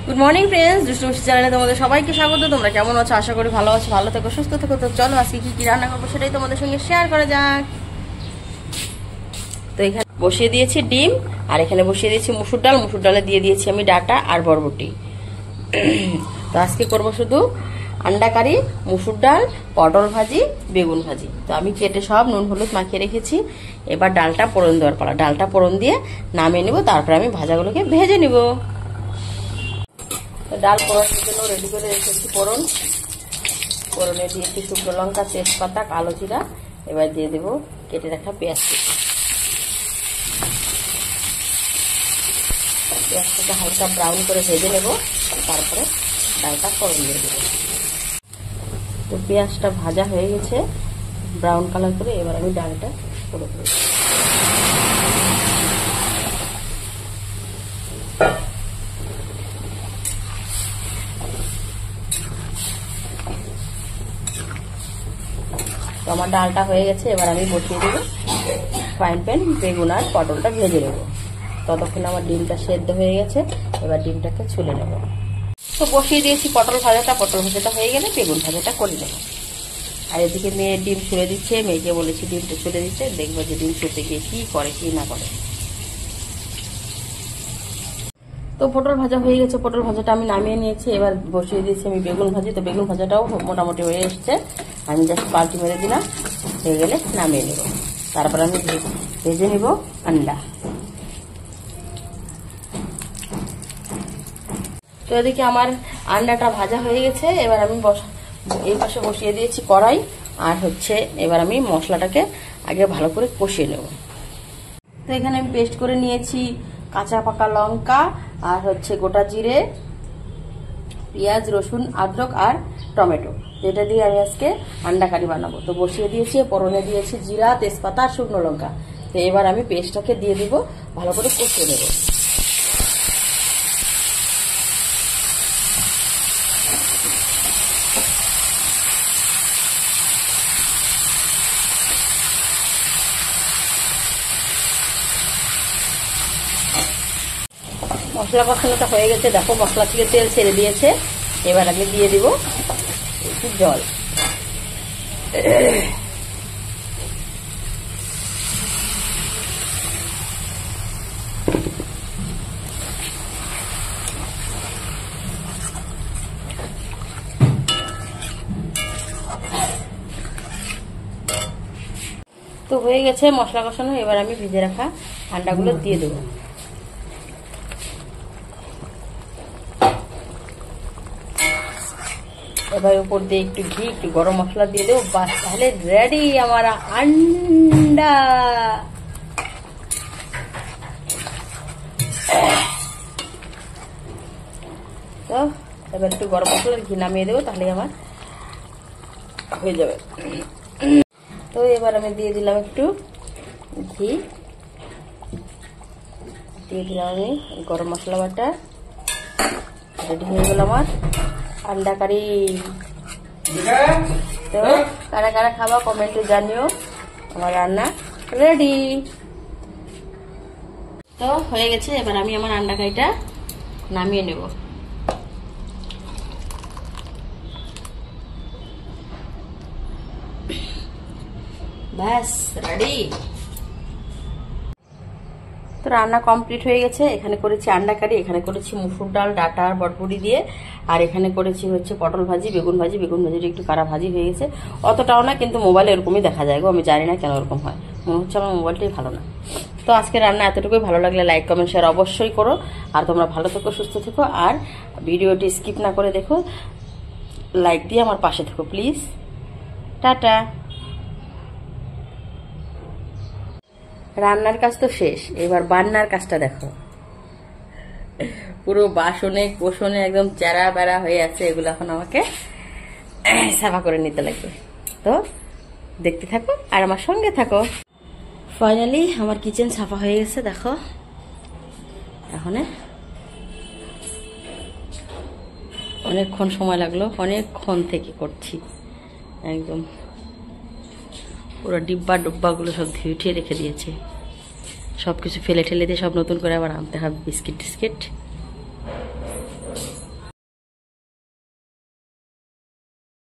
Good morning friends, দুষ্টু মিষ্টি চ্যানেলে তোমাদের সবাইকে স্বাগত। তোমরা কেমন আছো? আশা করি ভালো আছো, ভালো থেকো, সুস্থ থেকো। তো চলো আজকে কি রান্না করবো সেটাই তোমাদের সঙ্গে শেয়ার করা যাক। তো এখানে বসিয়ে দিয়েছি ডিম, আর এখানে বসিয়ে দিয়েছি মুসুর ডাল। মুসুর ডালে দিয়ে দিয়েছি আমি ডাটা আর বরবটি। তো আজকে করবো শুধু আন্ডা কারি, মুসুর ডাল, পটল ভাজি, বেগুন ভাজি। তো আমি কেটে সব নুন হলুদ মাখিয়ে রেখেছি। এবার ডালটা ফোড়ন দেওয়ার পালা। ডালটা ফোড়ন দিয়ে নামিয়ে নেবো, তারপরে আমি ভাজাগুলোকে ভেজে নিব। ডাল ফোড়নের জন্য রেডি করে রেখেছি ফোড়নে দিয়েছি শুকনো লঙ্কা, তেজপাতা, কালো জিরা। এবার দিয়ে দেবো কেটে রাখা পেঁয়াজ। পেঁয়াজটাকে হালকা ব্রাউন করে ভেজে নেব, তারপরে ডালটা ফোড়ন দিয়ে দেবো। তো পেঁয়াজটা ভাজা হয়ে গেছে ব্রাউন কালার করে। এবার আমি ডালটা করে দেবো। তো আমার ডালটা হয়ে গেছে। এবার আমি বসিয়ে দেবো ফ্রাইং প্যান, বেগুন আর পটলটা ভেজে নেব। ততক্ষণ আমার ডিমটা সেদ্ধ হয়ে গেছে। এবার ডিমটাকে ছুলে নেব। তো বসিয়ে দিয়েছি পটল ভাজাটা। পটল ভাজাটা হয়ে গেলে বেগুন ভাজাটা করে নেব। আর এদিকে মেয়ে ডিম ছুলে দিচ্ছে। মেয়েকে বলেছি ডিমটা ছুলে দিচ্ছে, দেখবো যে ডিম ছুলতে গিয়ে কি করে কি না করে। তো পটল ভাজা হয়ে গেছে, পটল ভাজাটা আমি নামিয়ে নিয়েছি। এবার বসিয়ে দিয়েছি আমি বেগুন ভাজি। তো বেগুন ভাজাটাও মোটামুটি হয়ে এসছে। আমি জাস্ট পাল্টি মেরে দিলাম, হয়ে গেলে নামিয়ে নেব। তারপর আমি ভেজে নেব আন্ডা। তো এদিকে আমার আন্ডাটা ভাজা হয়ে গেছে। এবার আমি এই পাশে বসিয়ে দিয়েছি কড়াই। আর এবার আমি মশলাটাকে আগে ভালো করে কষিয়ে নেব। তো এখানে আমি পেস্ট করে নিয়েছি কাঁচা পাকা লঙ্কা, আর গোটা জিরে, পেঁয়াজ, রসুন, আদরক আর টমেটো, যেটা দিয়ে আমি আজকে আন্ডা কারি বানাবো। তো বসিয়ে দিয়েছি, ফোড়নে দিয়েছি জিরা, তেজপাতা আর শুকনো লঙ্কা। তো এবার আমি পেস্টটাকে দিয়ে দিব, ভালো করে কষিয়ে নেব। মশলা কষানোটা হয়ে গেছে, দেখো মশলা থেকে তেল ছেড়ে দিয়েছে। এবার আমি দিয়ে দিব একটু জল। তো হয়ে গেছে মশলা কষানো। এবার আমি ভেজে রাখা আন্ডাগুলো দিয়ে দেবো। এবার উপর দিয়ে একটু ঘি, একটু গরম মশলা দিয়ে দেবো। বাস, তাহলে রেডি আমার আন্ডা। তো এবার একটু গরম মশলার ঘি নামিয়ে দেবো, তাহলে আমার হয়ে যাবে। তো এবার আমি দিয়ে দিলাম একটু ঘি, দিয়ে দিলাম আমি গরম মশলা বাটা। রেডি হয়ে গেল আমার আন্ডা কারি। তো কারা কারা খাবা কমেন্টে জানিও। আমার রান্না রেডি। তো হয়ে গেছে। এবার আমি আমার আন্ডা কারিটা নামিয়ে নেব। ব্যাস রেডি। তো রান্না কমপ্লিট হয়ে গেছে। এখানে করেছি আন্ডা কারি, এখানে করেছি মুসুর ডাল, ডাটা আর বরবটি দিয়ে, আর এখানে করেছি পটল ভাজি, বেগুন ভাজি। বেগুন ভাজিটা একটু কারা ভাজি হয়ে গেছে, অতটাও না, কিন্তু মোবাইলে এরকমই দেখা যায় গো। আমি জানি না কেন এরকম হয়, মনে হচ্ছে আমার মোবাইলটাই ভালো না। তো আজকে রান্না এতটুকুই। ভালো লাগলে লাইক কমেন্ট শেয়ার অবশ্যই করো। আর তোমরা ভালো থেকো, সুস্থ থেকো, আর ভিডিওটি স্কিপ না করে দেখো। লাইক দিয়ে আমার পাশে থেকো প্লিজ। টাটা। রান্নার কাজ তো শেষ, এবার বান্নার কাজটা দেখো। পুরো বাসনে কোষণে একদম চেরা বেড়া হয়ে আছে। এগুলো এখন আমাকে সাফা করে নিতে লাগবে। তো দেখতে থাকো আর আমার সঙ্গে থাকো। ফাইনালি আমার কিচেন সাফা হয়ে গেছে, দেখো। এখন অনেকক্ষণ সময় লাগলো, অনেকক্ষণ থেকে করছি। একদম পুরো ডিব্বা ডুব্বাগুলো সব ধুয়ে উঠিয়ে রেখে দিয়েছে। সব কিছু ফেলে ঠেলে দিয়ে সব নতুন করে আবার আনতে হবে বিস্কিট টিস্কিট।